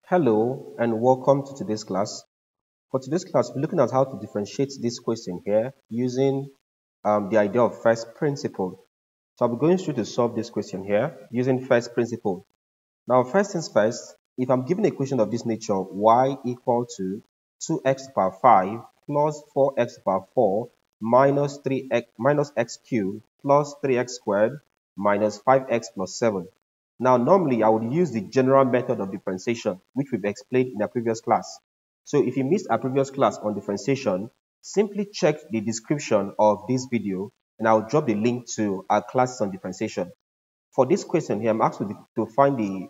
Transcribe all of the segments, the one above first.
Hello and welcome to today's class. For today's class, we're looking at how to differentiate this question here using the idea of first principle. So I'll be going through to solve this question here using first principle. Now, first things first, if I'm given a question of this nature, y equal to 2x to the power 5 plus 4x to the power 4 minus 3x minus x cubed plus 3x squared minus 5x plus 7. Now, normally I would use the general method of differentiation, which we've explained in our previous class. So if you missed our previous class on differentiation, simply check the description of this video and I'll drop the link to our classes on differentiation. For this question here, I'm asked to find the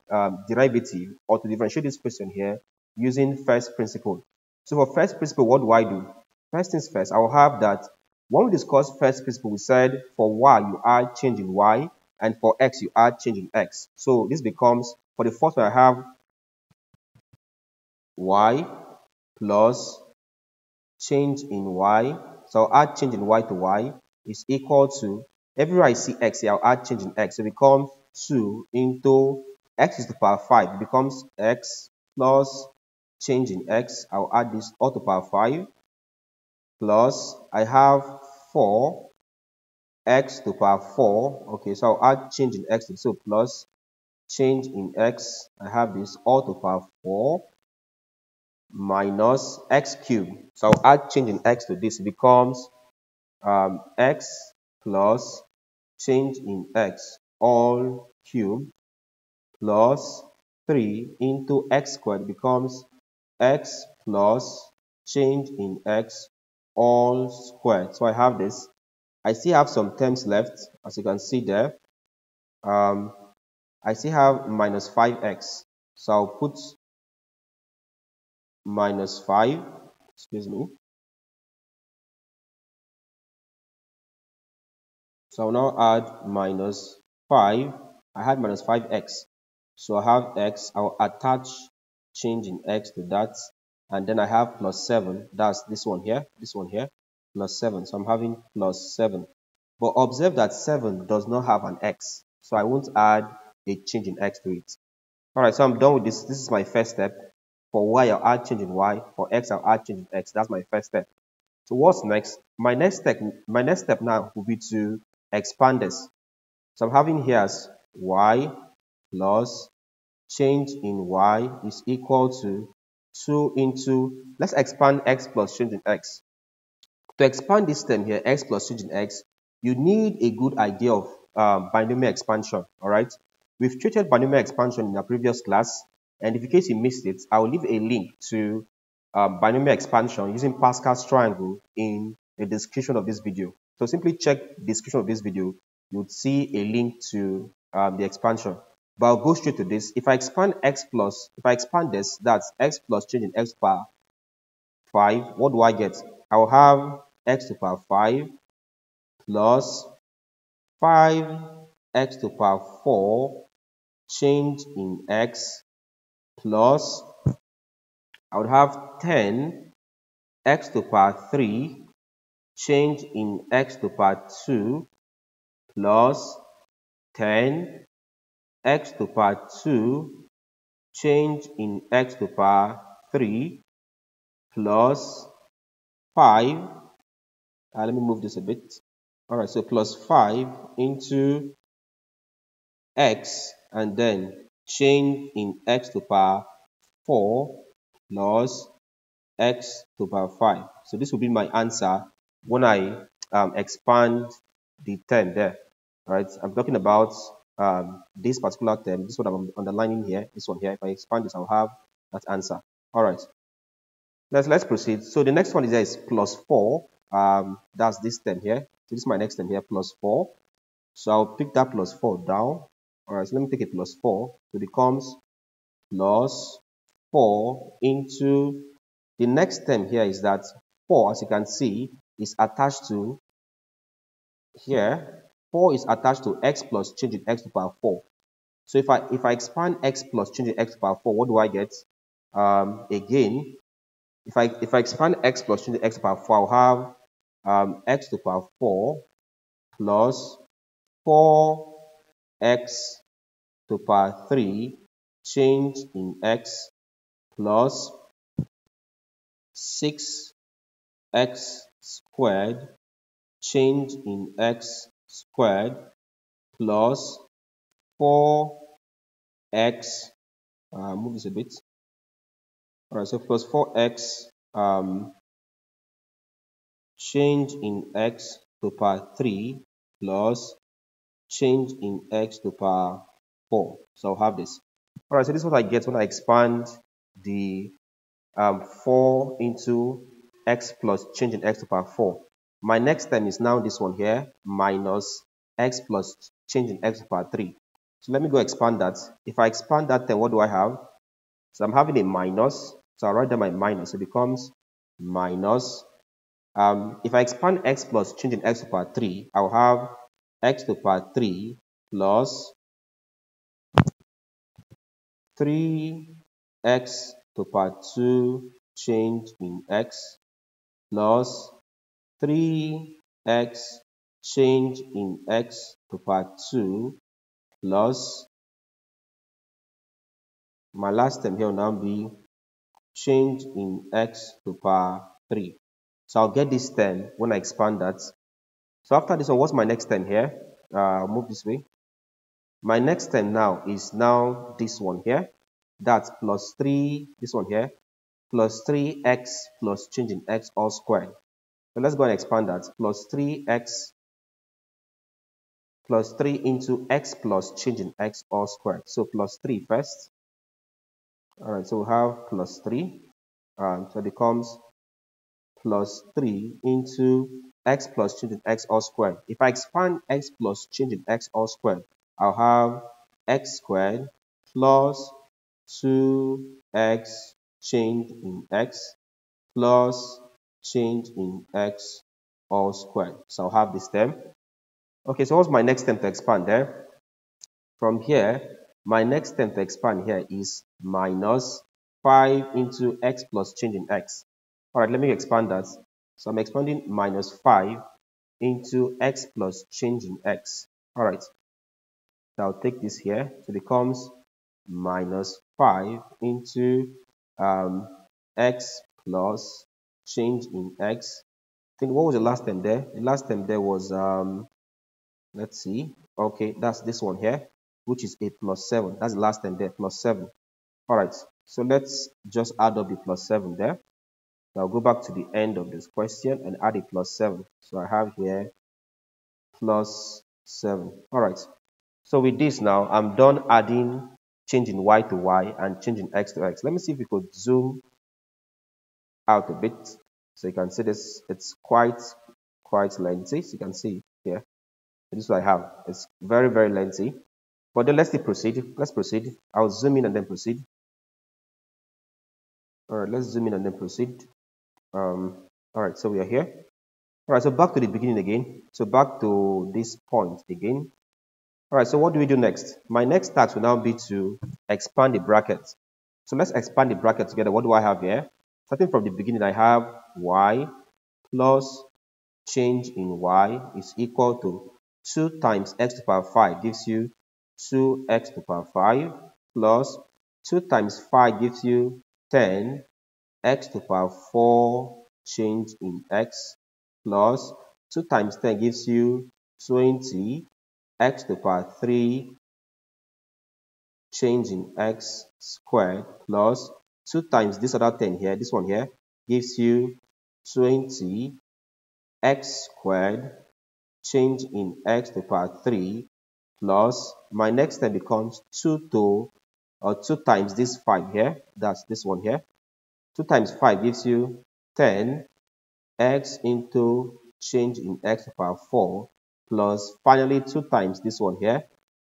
derivative or to differentiate this question here using first principle. So for first principle, what do I do? First things first, I will have that when we discuss first principle, we said for y, you add change in y, and for x, you add change in x. So this becomes, for the first one, I have y plus change in y. So I'll add change in y to y is equal to, everywhere I see x here, I'll add change in x. So it becomes 2 into x is to the power 5. It becomes x plus change in x. I'll add this all to the power 5 plus I have 4 x to the power 4. Okay, so I'll add change in x. So plus change in x. I have this all to the power 4 minus x cubed. So I'll add change in x to this. It becomes x plus change in x all cubed plus 3 into x squared becomes x plus change in x all squared. So I have this. I still have some terms left, as you can see there. I still have minus 5x. So I'll put minus 5, excuse me. So I'll now add minus 5. I had minus 5x. So I have x. I'll attach change in x to that. And then I have plus 7. That's this one here, plus 7. So I'm having plus 7. But observe that 7 does not have an x. So I won't add a change in x to it. Alright, so I'm done with this. This is my first step. For y, I'll add change in y. For x, I'll add change in x. That's my first step. So what's next? My next step now will be to expand this. So I'm having here as y plus change in y is equal to 2 into, let's expand x plus change in x. To expand this term here, x plus change in x, you need a good idea of binomial expansion, all right? We've treated binomial expansion in our previous class, and if in case you missed it, I'll leave a link to binomial expansion using Pascal's triangle in the description of this video. So simply check the description of this video, you'll see a link to the expansion. But I'll go straight to this. If I expand this, that's x plus change in x power 5. What do I get? I will have x to the power 5 plus 5x to the power 4 change in x plus I would have 10 x to the power 3 change in x to the power 2 plus 10 x to the power 2 change in x to the power 3 plus 5. Let me move this a bit. All right, so plus 5 into x and then change in x to the power 4 plus x to the power 5. So this will be my answer when I expand the term there. All right, I'm talking about this particular term. This is what I'm underlining here. This one here. If I expand this, I'll have that answer. All right. Let's proceed. So the next one is plus 4. That's this term here. So this is my next term here, plus 4. So I'll pick that plus 4 down. All right, so let me take a plus 4. So it becomes plus 4 into the next term here is that 4, as you can see, is attached to here. 4 is attached to x plus change in x to the power 4. So if I expand x plus change in x to the power 4, what do I get? Again, if I expand x plus change in x to the power 4, I'll have x to the power 4 plus 4x to the power 3 change in x plus 6x squared change in x squared plus 4x, move this a bit. All right, so plus 4x change in x to the power 3 plus change in x to the power 4. So I'll have this. All right, so this is what I get when I expand the 4 into x plus change in x to the power 4. My next term is now this one here, minus x plus change in x to the power 3. So let me go expand that. If I expand that term, what do I have? So I'm having a minus. So I'll write down my minus. It becomes minus. If I expand x plus change in x to the power 3, I'll have x to the power 3 plus 3x to the power 2 change in x plus 3x change in x to the power 2 plus my last term here will now be change in x to the power 3. So I'll get this term when I expand that. So after this one, what's my next term here? I'll move this way. My next term now is now this one here. That's plus 3, this one here, plus 3x plus change in x all squared. So let's go and expand that. Plus 3x plus 3 into x plus change in x all squared. So plus 3 first. All right, so we have plus 3. So it becomes plus 3 into x plus change in x all squared. If I expand x plus change in x all squared, I'll have x squared plus 2x change in x plus change in x all squared. So I'll have this term. Okay, so what's my next term to expand there? From here, my next term to expand here is minus 5 into x plus change in x. All right, let me expand that. So I'm expanding minus 5 into x plus change in x. All right, so I'll take this here. So it becomes minus 5 into x plus change in x. I think what was the last term there? The last term there was, let's see. Okay, that's this one here, which is a plus 7. That's the last term there, plus 7. All right, so let's just add up the plus 7 there. So I'll go back to the end of this question and add a plus 7. So I have here plus 7. All right. So with this now, I'm done adding changing y to y and changing x to x. Let me see if we could zoom out a bit so you can see this. It's quite lengthy. So you can see here. This is what I have. It's very lengthy. But then let's still proceed. Let's proceed. I'll zoom in and then proceed. All right, let's zoom in and then proceed. All right, so we are here. All right, so back to the beginning again. So back to this point again. All right, so what do we do next? My next task will now be to expand the brackets. So let's expand the bracket together. What do I have here? Starting from the beginning, I have y plus change in y is equal to 2 times x to the power 5 gives you 2x to the power 5 plus 2 times 5 gives you 10 x to the power 4 change in x plus 2 times 10 gives you 20 x to the power 3 change in x squared plus 2 times this other 10 here, this one here, gives you 20 x squared change in x to the power 3 plus my next term becomes 2 times this 5 here, that's this one here. 2 times 5 gives you 10 x into change in x to the power 4 plus finally 2 times this one here,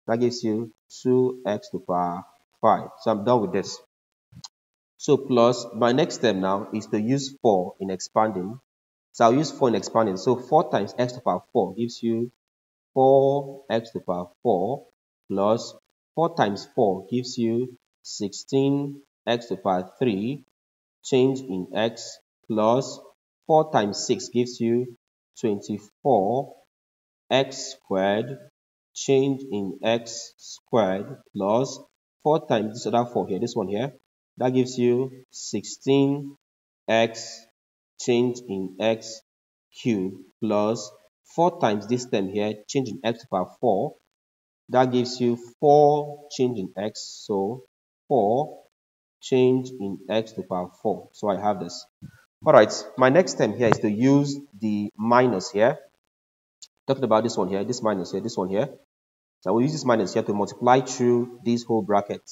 that gives you 2x to the power 5. So I'm done with this. So plus my next step now is to use 4 in expanding. So I'll use 4 in expanding. So 4 times x to the power 4 gives you 4x to the power 4 plus 4 times 4 gives you 16x to the power 3 change in x plus 4 times 6 gives you 24 x squared change in x squared plus 4 times this other 4 here, this one here, That gives you 16x change in x cubed plus 4 times this term here, change in x to the power 4. That gives you 4 change in x. So 4 change in x to the power 4. So I have this. Alright, my next term here is to use the minus here. Talking about this one here, this minus here, this one here. So I will use this minus here to multiply through this whole bracket.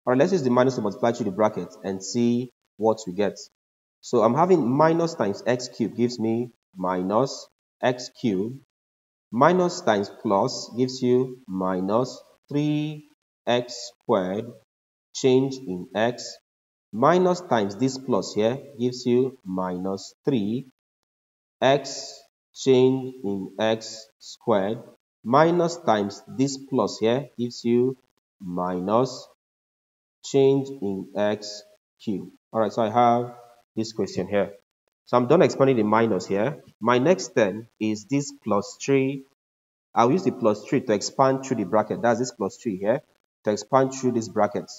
Alright, let's use the minus to multiply through the bracket and see what we get. So I'm having minus times x cubed gives me minus x cubed. Minus times plus gives you minus 3x squared change in x. Minus times this plus here gives you minus 3x change in x squared. Minus times this plus here gives you minus change in x cubed. Alright, so I have this question here. So I'm done expanding the minus here. My next term is this plus 3. I'll use the plus 3 to expand through the bracket. That's this plus 3 here. To expand through this bracket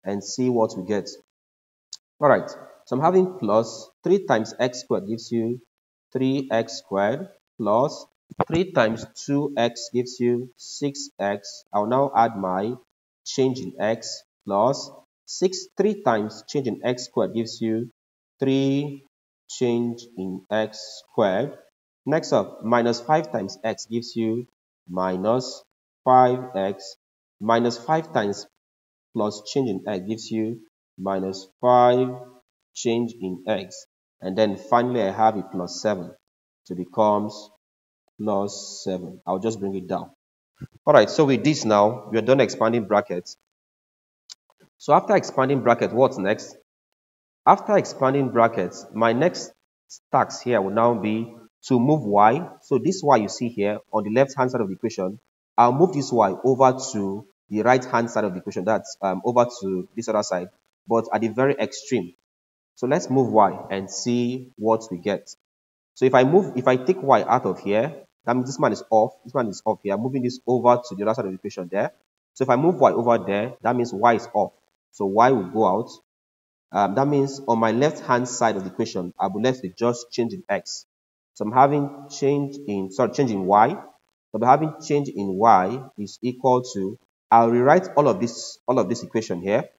and see what we get. Alright, so I'm having plus 3 times x squared gives you 3x squared plus 3 times 2x gives you 6x. I'll now add my change in x plus 3 times change in x squared gives you 3 change in x squared. Next up, minus 5 times x gives you minus 5x. Minus 5 times plus change in x gives you minus 5 change in x. And then finally I have a plus 7. So it becomes plus 7. I'll just bring it down. Alright, so with this now, we are done expanding brackets. So after expanding bracket, what's next? After expanding brackets, my next task here will now be to move y. So this y you see here on the left hand side of the equation, I'll move this y over to the right hand side of the equation. That's over to this other side, but at the very extreme. So let's move y and see what we get. So if I take y out of here, that means this man is off. This man is off here. I'm moving this over to the other side of the equation there. So if I move y over there, that means y is off. So y will go out. That means on my left hand side of the equation, I'll be left with just change in x. So I'm having change in y. So I'm having change in y is equal to, I'll rewrite all of this equation here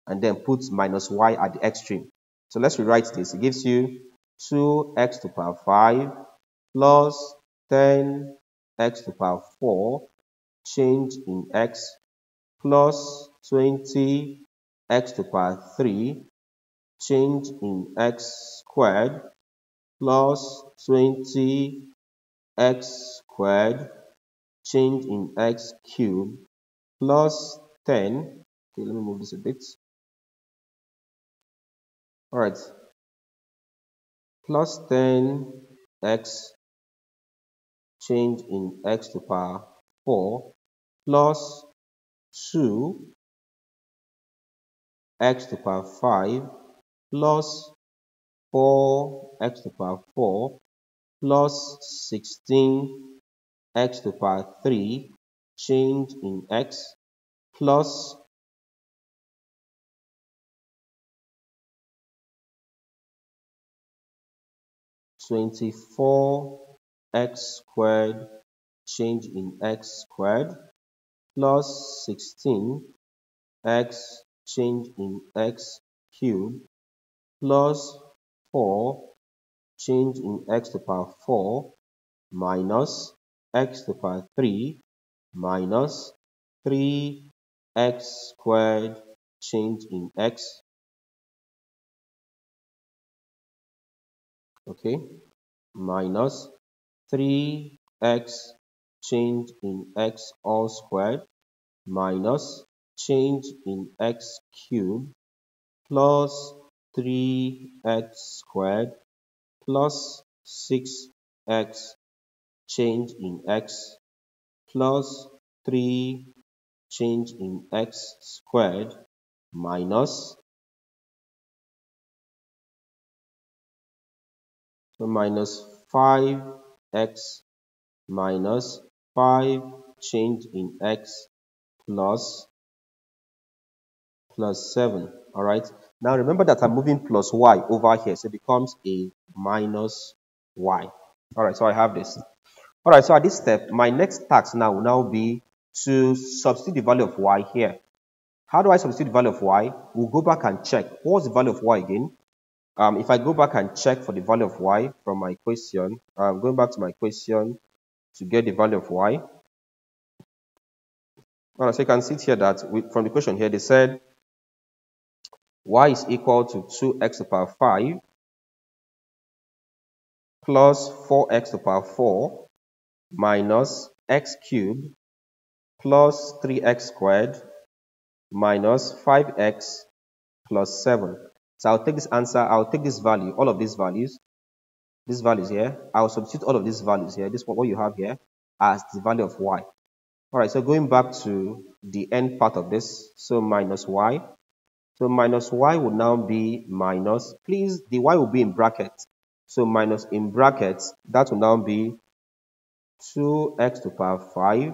and then put minus y at the extreme. So let's rewrite this. It gives you 2x to the power 5 plus 10x to the power 4 change in x plus 20x to the power 3 change in x squared plus 20x squared change in x cubed plus 10. Okay, let me move this a bit. All right, plus 10x change in x to the power 4 plus 2x to the power 5 plus 4x to the power 4 plus 16x to the power 3 change in x plus 24x squared change in x squared plus 16x change in x cubed plus 4 change in x to the power 4 minus x to the power 3 minus 3x squared change in x. Okay, minus 3x change in x all squared minus change in x cubed plus 3x squared plus 6x change in x plus 3 change in x squared minus minus 5x minus 5 change in x plus 7. All right, Now remember that I'm moving plus y over here, so it becomes a minus y. All right, so I have this. All right, so at this step, my next task now will now be to substitute the value of y here. How do I substitute the value of y? We'll go back and check. What's the value of y again? If I go back and check for the value of y from my equation, going back to my equation to get the value of y. All right, so you can see here that from the equation here, they said y is equal to 2x to the power 5 plus 4x to the power 4 minus x cubed plus 3x squared minus 5x plus 7. So I'll take this answer, I'll take this value, all of these values here, I'll substitute all of these values here, this is what you have here, as the value of y. All right, so going back to the end part of this, so minus y. So minus y will now be minus, please, the y will be in brackets. So minus in brackets, that will now be 2x to the power 5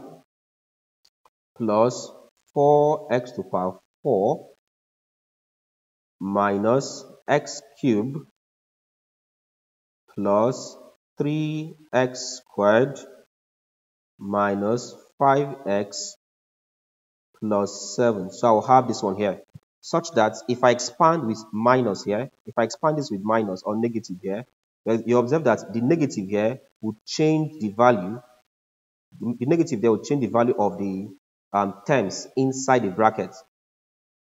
plus 4x to the power 4 minus x cubed plus 3x squared minus 5x plus 7. So I'll have this one here, such that if I expand with minus here, if I expand this with minus or negative here, you observe that the negative here will change the value. The negative there will change the value of the terms inside the bracket.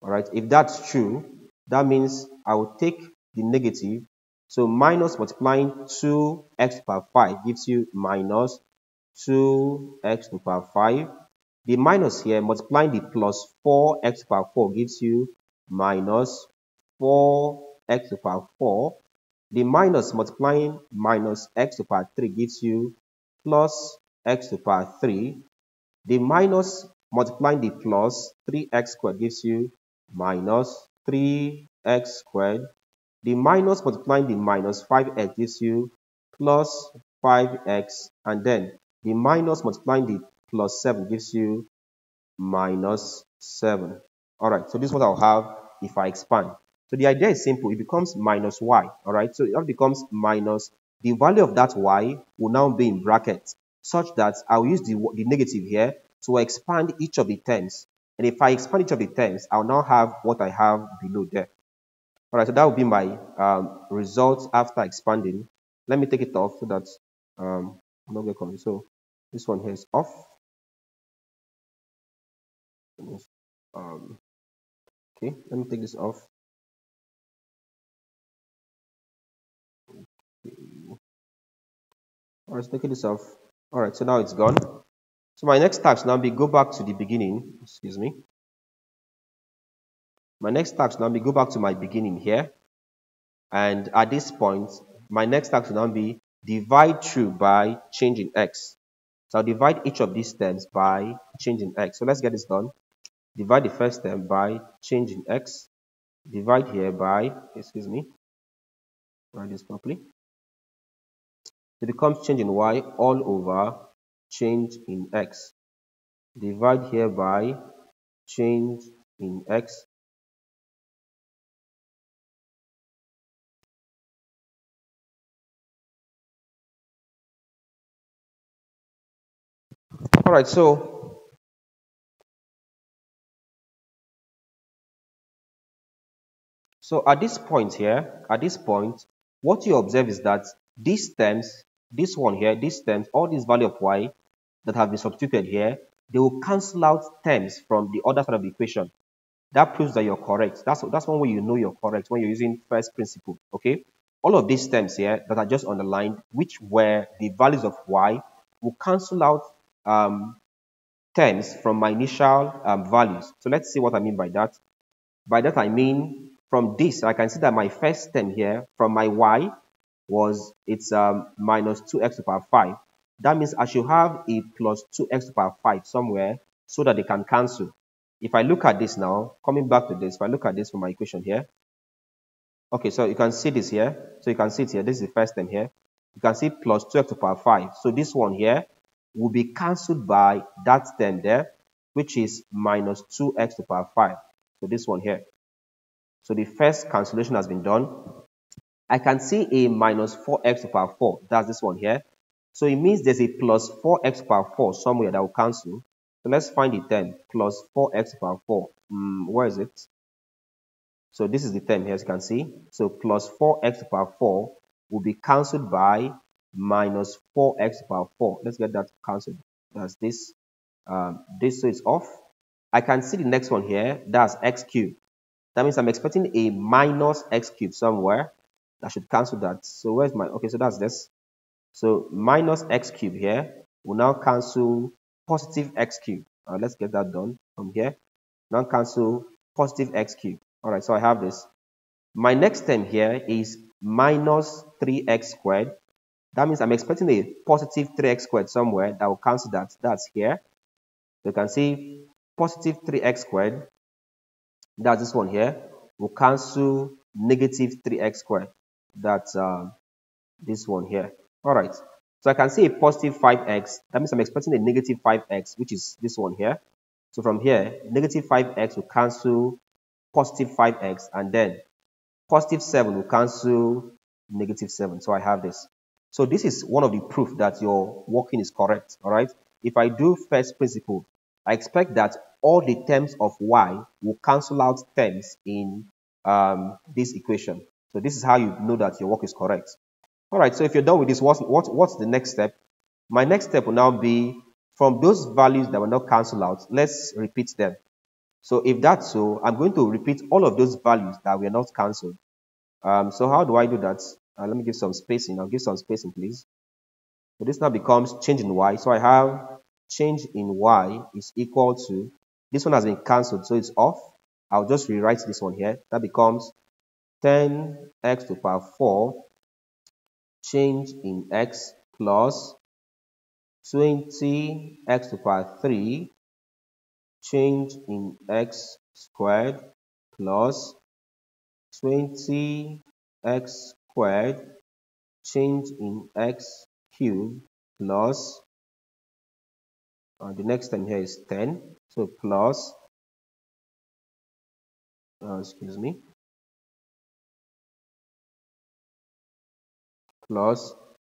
All right, if that's true, that means I will take the negative. So minus multiplying 2x to the power 5 gives you minus 2x to the power 5. The minus here multiplying the plus 4x to the power 4 gives you minus 4x to the power 4. The minus multiplying minus x to the power 3 gives you plus x to the power 3. The minus multiplying the plus 3x squared gives you minus 3x squared. The minus multiplying the minus 5x gives you plus 5x, and then the minus multiplying the plus 7 gives you minus 7. All right, so this is what I'll have if I expand. So the idea is simple. It becomes minus y. All right, so it becomes minus, the value of that y will now be in brackets, such that I'll use the negative here to expand each of the terms. And if I expand each of the terms, I'll now have what I have below there. All right, so that will be my results after expanding. Let me take it off so that I'm not get confused. So this one here is off. Okay, let me take this off. Okay. All right, so taking this off. All right, so now it's gone. So my next task now be go back to the beginning. Excuse me. My next task now be go back to my beginning here. And at this point, my next task will now be divide through by changing x. So I'll divide each of these terms by changing x. So let's get this done. Divide the first term by changing x. Divide here by, excuse me, write this properly. It becomes change in y all over change in x. Divide here by change in x. All right, so at this point here, what you observe is that these terms, this one here, these terms, all these value of y that have been substituted here, they will cancel out terms from the other side of the equation. That proves that you're correct. That's one way you know you're correct, when you're using first principle. Okay, all of these terms here that are just underlined, which were the values of y, will cancel out terms from my initial values. So let's see what I mean by that. By that I mean, from this I can see that my first term here from my y was minus 2x to the power 5. That means I should have a plus 2x to the power 5 somewhere so that they can cancel. If I look at this now, coming back to this, if I look at this from my equation here, okay, so you can see this here. So you can see it here. This is the first term here. You can see plus 2x to the power 5. So this one here will be cancelled by that term there, which is minus 2x to the power 5. So this one here. So the first cancellation has been done. I can see a minus 4x to the power 4. That's this one here. So it means there's a plus 4x to the power 4 somewhere that will cancel. So let's find the term plus 4x to the power 4. Where is it? So this is the term here, as you can see. So plus 4x to the power 4 will be cancelled by minus 4x to the power 4. Let's get that cancelled. That's this. This, so it's off. I can see the next one here. That's x cubed. That means I'm expecting a minus x cubed somewhere. That should cancel that. So where's my, okay, so that's this. So minus x cubed here will now cancel positive x cubed. Let's get that done from here. Now cancel positive x cubed. All right, so I have this. My next term here is minus 3x squared. That means I'm expecting a positive 3x squared somewhere that will cancel that. That's here. So you can see positive 3x squared. That's this one here. Will cancel negative 3x squared. That's this one here. All right. So I can see a positive 5x. That means I'm expecting a negative 5x, which is this one here. So from here, negative 5x will cancel positive 5x, and then positive 7 will cancel negative 7. So I have this. So this is one of the proof that your working is correct. All right. If I do first principle, I expect that all the terms of y will cancel out terms in this equation. So this is how you know that your work is correct. All right, so if you're done with this, what's the next step? My next step will now be from those values that were not cancelled out, let's repeat them. So if that's so, I'm going to repeat all of those values that were not cancelled. So how do I do that? Let me give some spacing. I'll give some spacing, please. So this now becomes change in y. So I have change in y is equal to, this one has been cancelled, so it's off. I'll just rewrite this one here. That becomes 10x to the power 4 change in x plus 20x to the power 3 change in x squared plus 20x squared change in x cubed plus the next term here is 10, so plus plus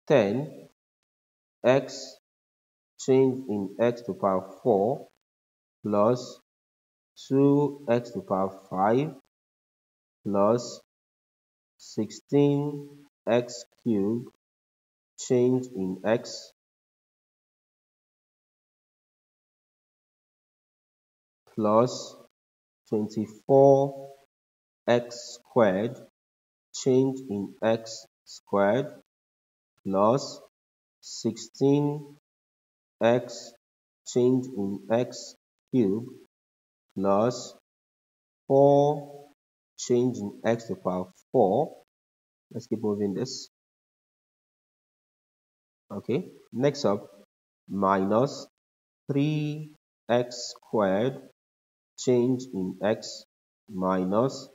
10x change in x to the power 4 plus 2x to the power 5 plus 16x cubed change in x plus 24x squared change in x squared plus 16x change in x cubed plus 4 change in x to the power 4. Let's keep moving this. Okay, next up, minus 3x squared change in x minus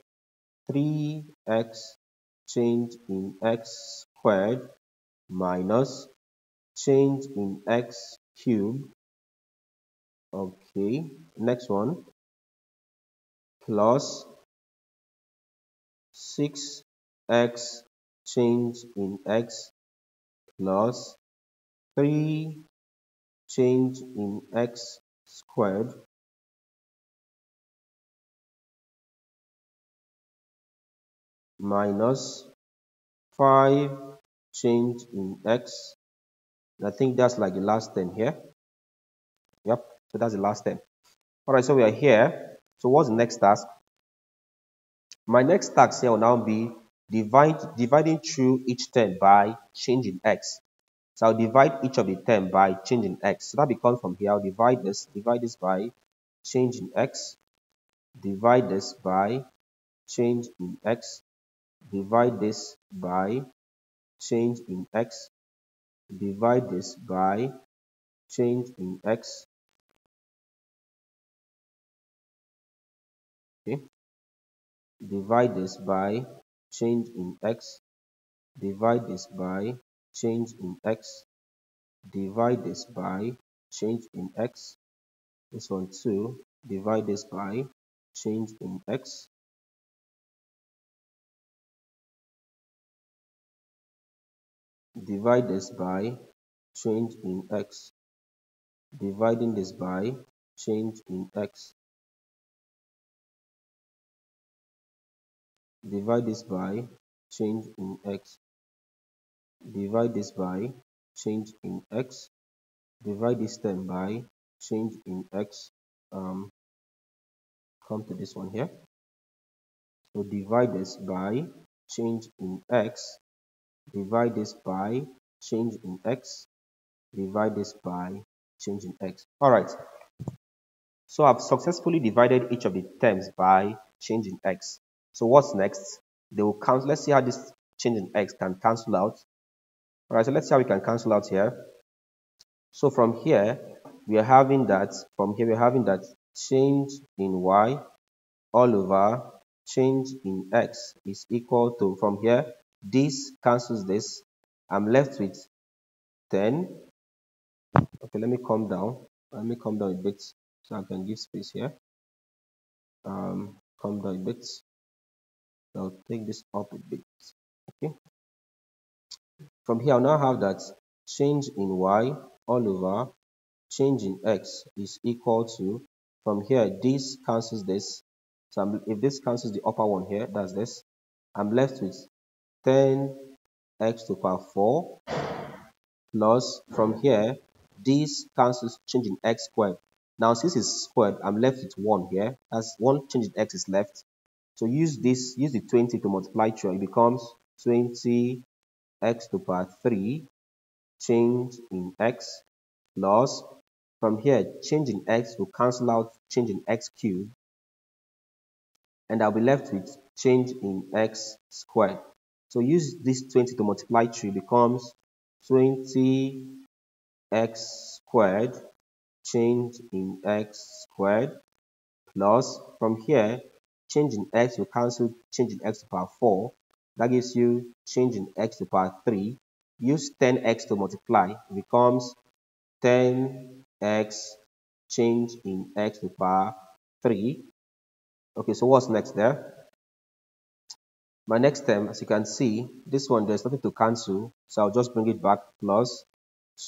3x change in x squared minus change in x cubed. Okay, next one, plus 6x change in x plus 3 change in x squared minus 5 change in x. I think that's like the last term here. Yep, so that's the last term. All right, so we are here. So what's the next task? My next task here will now be dividing through each term by changing x. So I'll divide each of the term by changing x. So that becomes from here, I'll divide this by change in x, divide this by change in x, divide this by change in x, divide this by change in x. Okay, divide this by change in x, divide this by change in x, divide this by change in x. This one too, divide this by change in x, divide this by change in x, dividing this by change in x, divide this by change in x, divide this by change in x, divide this term by change in x, come to this one here. So divide this by change in x, divide this by change in x, divide this by change in x. All right. So I've successfully divided each of the terms by change in x. So what's next? They will cancel. Let's see how this change in x can cancel out. All right. So let's see how we can cancel out here. So from here, we are having that. From here, we're having that change in y all over change in x is equal to, from here, this cancels this. I'm left with 10. Okay, let me come down. Let me come down a bit so I can give space here. Come down a bit. So I'll take this up a bit. Okay. From here, I'll now have that change in y all over change in x is equal to, from here, this cancels this. So if this cancels the upper one here, that's this. I'm left with 10x to the power 4 plus, from here, this cancels change in x squared. Now, since it's squared, I'm left with 1 here. As one change in x is left. So use the 20 to multiply through. It becomes 20x to the power 3 change in x plus, from here, change in x will cancel out change in x cubed. And I'll be left with change in x squared. So use this 20 to multiply through. It becomes 20x squared change in x squared plus, from here, change in x will cancel change in x to the power 4. That gives you change in x to the power 3. Use 10x to multiply. It becomes 10x change in x to the power 3. Okay, so what's next there? My next term, as you can see, this one, there's nothing to cancel. So I'll just bring it back, plus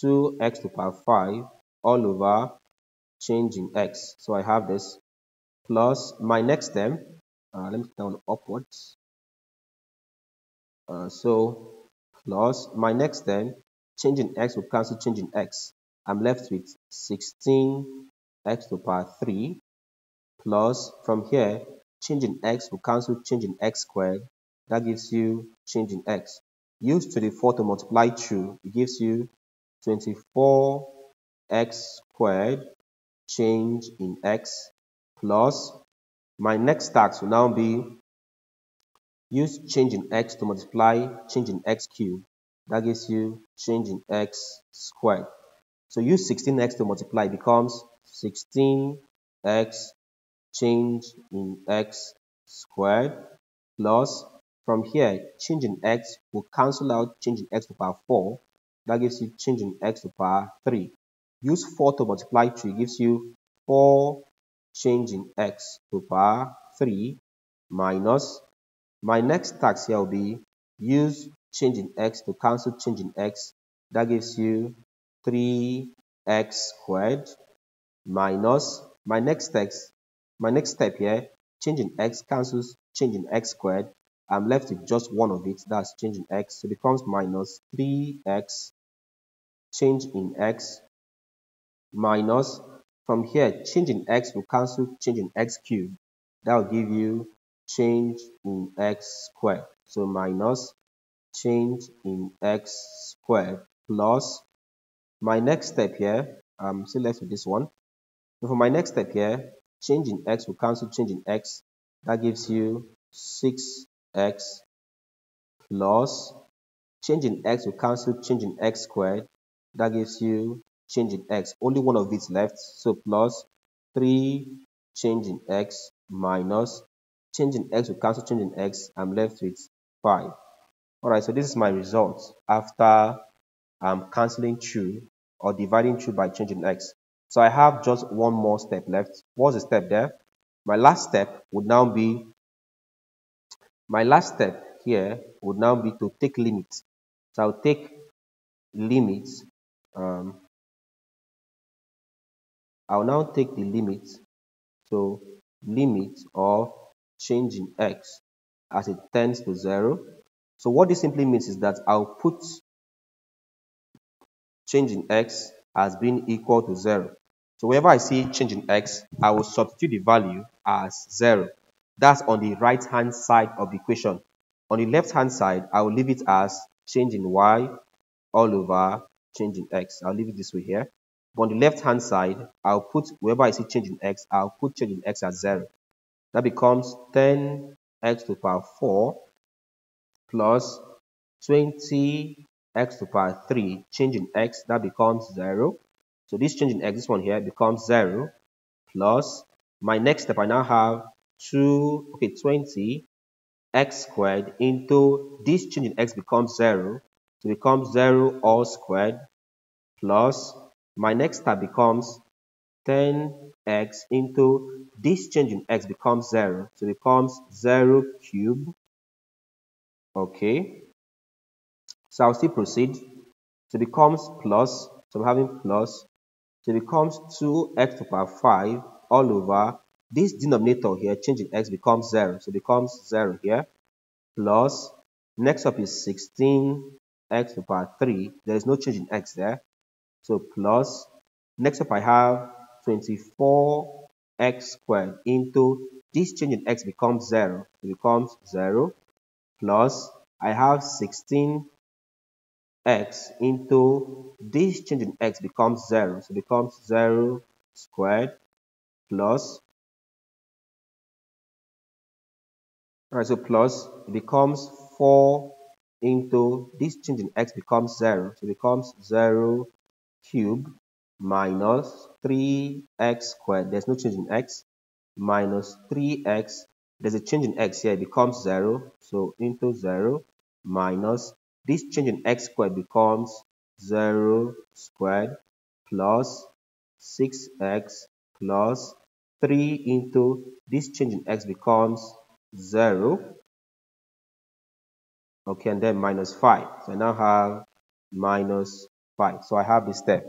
2x to the power 5 all over change in x. So I have this plus my next term, let me down upwards. So plus my next term, change in x will cancel change in x. I'm left with 16x to the power 3 plus, from here, change in x will cancel change in x squared. That gives you change in x. Use 24 to multiply through. It gives you 24x squared change in x plus, my next task will now be use change in x to multiply change in x cubed. That gives you change in x squared. So use 16x to multiply. It becomes 16x change in x squared plus, from here, change in x will cancel out change in x to the power 4. That gives you change in x to the power 3. Use 4 to multiply 3. It gives you 4 change in x to the power 3 minus, my next task here will be use change in x to cancel change in x. That gives you 3x squared minus, my next step here, change in x cancels change in x squared. I'm left with just one of it, that's change in x. So it becomes minus 3x change in x minus, from here, change in x will cancel change in x cubed. That will give you change in x squared. So minus change in x squared plus, my next step here, I'm still left with this one. So for my next step here, change in x will cancel change in x. That gives you 6x plus, change in x will cancel change in x squared. That gives you change in x. Only one of it left. So plus 3 change in x minus change in x will cancel change in x. I'm left with 5. Alright, so this is my result after cancelling through or dividing through by change in x. So I have just one more step left. What's the step there? My last step would now be, here would now be to take limit. So I'll take limit, I'll now take the limit. So limit of change in x as it tends to 0. So what this simply means is that I'll put change in x as being equal to 0. So whenever I see change in x, I will substitute the value as 0. That's on the right hand side of the equation. On the left hand side, I will leave it as change in y all over change in x. I'll leave it this way here. But on the left hand side, I'll put, wherever I see change in x, I'll put change in x as 0. That becomes 10x to the power 4 plus 20x to the power 3. Change in x, that becomes 0. So this change in x, this one here, becomes 0 plus my next step. I now have 20 x squared into this change in x becomes 0. So it becomes 0 all squared plus my next step becomes 10x into this change in x becomes 0. So it becomes 0 cubed. Okay. So I'll still proceed. So it becomes plus. So I'm having plus. So it becomes 2x to the power 5 all over this denominator here, change in x becomes 0. So it becomes 0 here. Plus, next up is 16x to the power 3. There is no change in x there. So plus, next up I have 24x squared into this change in x becomes 0. It becomes 0 plus I have 16x into this change in x becomes 0. So it becomes 0 squared plus, alright, so plus it becomes 4 into this change in x becomes 0. So it becomes 0 cubed minus 3x squared. There's no change in x. Minus 3x. There's a change in x here. It becomes 0. So into 0 minus this change in x squared becomes 0 squared plus 6x plus 3 into this change in x becomes 0. Okay, and then minus 5. So I now have minus 5. So I have this step.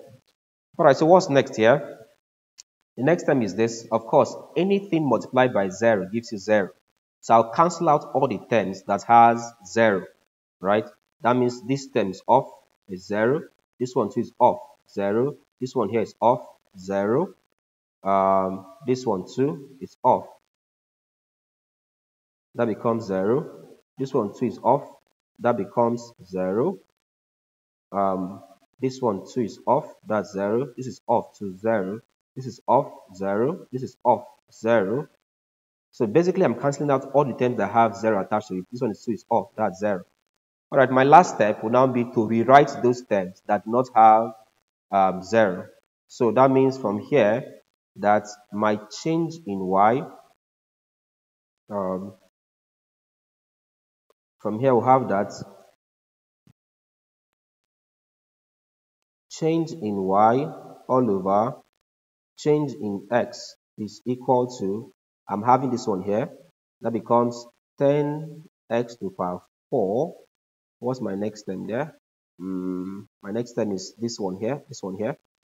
All right, so what's next here? The next term is this. Of course, anything multiplied by 0 gives you 0. So I'll cancel out all the terms that has 0, right? That means this term is off, is 0. This one too is off, 0. This one here is off, 0. This one too is off. That becomes 0. This one too is off. That becomes 0. This one too is off. That's 0. This is off to 0. This is off 0. This is off 0. So basically, I'm cancelling out all the terms that have 0 attached to it. This one too is off. That's 0. All right. My last step will now be to rewrite those terms that do not have 0. So that means from here that my change in y, from here we'll have that change in y all over change in x is equal to, I'm having this one here, that becomes 10x to the power 4. What's my next term there? My next term is this one here,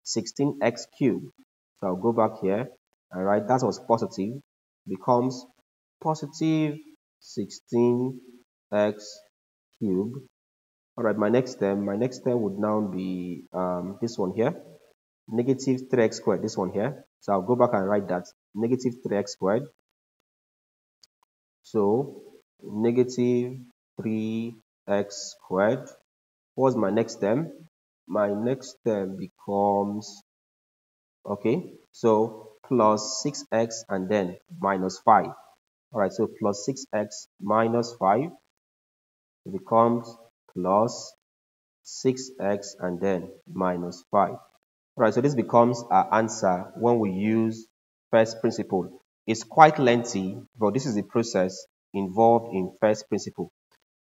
16x cubed. So I'll go back here, all right, that was positive, becomes positive 16x cubed. All right, my next term would now be this one here, negative 3x squared, this one here. So I'll go back and write that, negative 3x squared. So negative 3x squared. What's my next term? My next term becomes, okay, so plus 6x and then minus 5. All right, so plus 6x minus 5 becomes plus 6x and then minus 5. All right, so this becomes our answer when we use first principle. It's quite lengthy, but this is the process involved in first principle.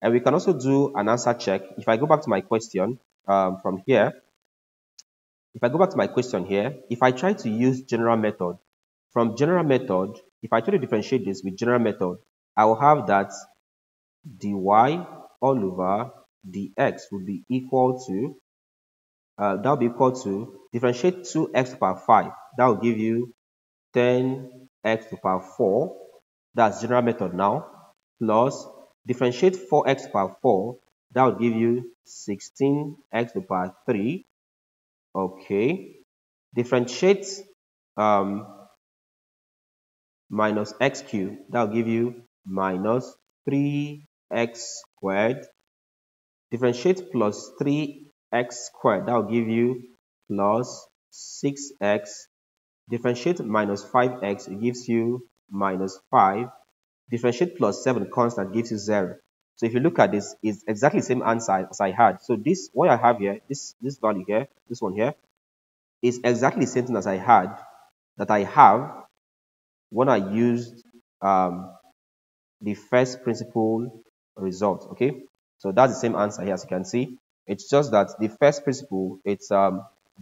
And we can also do an answer check. If I go back to my question from here, if I try to use general method, from general method, if I try to differentiate this with general method, I will have that dy all over dx will be equal to that will be equal to differentiate 2x to the power 5. That will give you 10x to the power 4. That's general method now. Plus differentiate 4x to the power 4. That will give you 16x to the power 3. Okay. Differentiate minus x cubed. That will give you minus 3x squared. Differentiate plus 3x squared. That will give you plus 6x. Differentiate minus 5x, it gives you minus 5. Differentiate plus 7 constant gives you 0. So if you look at this, it's exactly the same answer as I had. So this, what I have here, this value here, this one here, is exactly the same thing as I had, that I have when I used the first principle result. Okay, so that's the same answer here, as you can see. It's just that the first principle, it's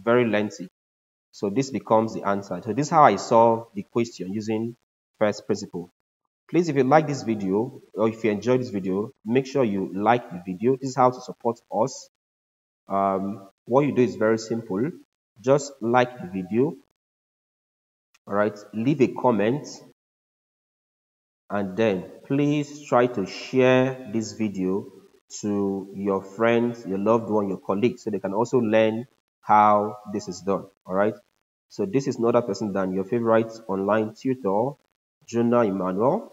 very lengthy. So this becomes the answer. So this is how I solve the question using first principle. Please, if you like this video or if you enjoyed this video, make sure you like the video. This is how to support us. What you do is very simple. Just like the video. All right. Leave a comment. And then please try to share this video to your friends, your loved one, your colleagues, so they can also learn how this is done. All right. So this is no other person than your favorite online tutor, Jonah Emmanuel.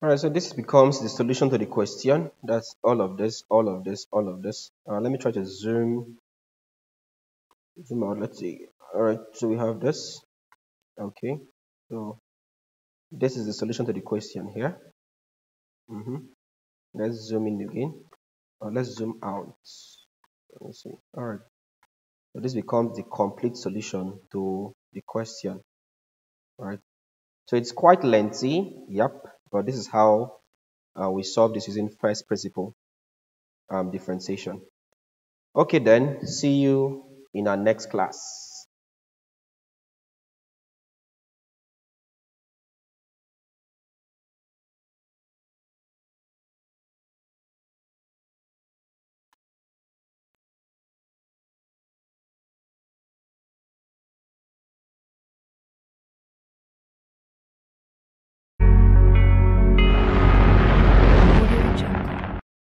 All right, so this becomes the solution to the question. That's all of this, all of this, all of this. Let me try to zoom out. Let's see. All right, so we have this. Okay, so this is the solution to the question here. Let's zoom in again. Let's zoom out. Let's see. All right. So this becomes the complete solution to the question. All right. So it's quite lengthy. Yep. But this is how we solve this using first principle differentiation. Okay, then. See you in our next class.